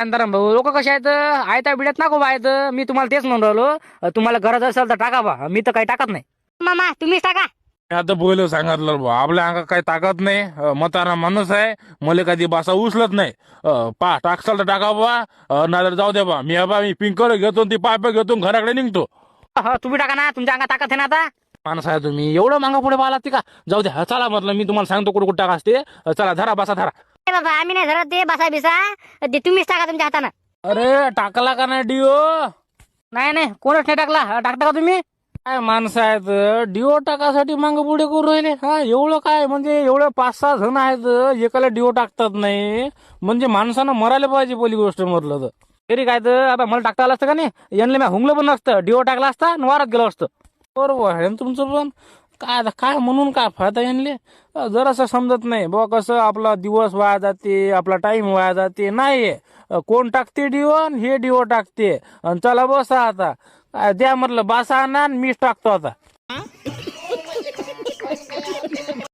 शांताराम भाऊ, लोक कसे आहेत, आयता बिड्यात नको बा आहेत. मी तुम्हाला तेच म्हणून राहिलो, तुम्हाला गरज असेल तर टाका बा, मी तर काही टाकत नाही. मामा तुम्हीच टाका. आता पहिलं सांगितलं बा, आपल्या अंगात काही ताकद नाही. म्हातारा माणूस आहे, मला कधी बासा उचलत नाही. टाकसाल तर टाका बा, नाही जाऊ दे बा. मी पिंकर घेतो, ती पाईप घेतो, घराकडे निघतो. तुम्ही टाका ना, तुमच्या अंगात ताकद आहे ना आता. माणूस आहे तुम्ही, एवढं मागा पुढे पाहिला का? जाऊ द्या, चला म्हटलं, मी तुम्हाला सांगतो कुठे कुठे टाका असते. चला धरा, बसा धरा. ए बाबा आम्ही नाही धरत ते बसा बिसा, ते तुम्हीच टाका तुमच्या हातानं. अरे टाकला का नाही डिओ? नाही नाही, कोणच नाही टाकला. टाकता का तुम्ही? काय माणसं आहेत, डिओ टाकासाठी मांग पुढे करू राहिले. हा एवढं काय म्हणजे, एवढं 5-6 जण आहेत, एकाला डिओ टाकतात नाही म्हणजे माणसानं मरायला पाहिजे पहिली गोष्ट म्हटलं तर. तरी काय तर आता मला टाकता आलं असतं का नाही, यांना मी हुंगलं पण नसतं, डिओ टाकला असता आणि वारात गेलो असतं. बरोबर आहे ना तुमचं, पण काय आता काय म्हणून काय फायदा यांले. जरासं समजत नाही बुवा, कसं आपला दिवस वाया जाते, आपला टाइम वाया जाते. नाही कोण टाकते डिओ, हे डिओ टाकते आणि चला बसा आता. द्या म्हटलं बासा आणा, मीच टाकतो आता.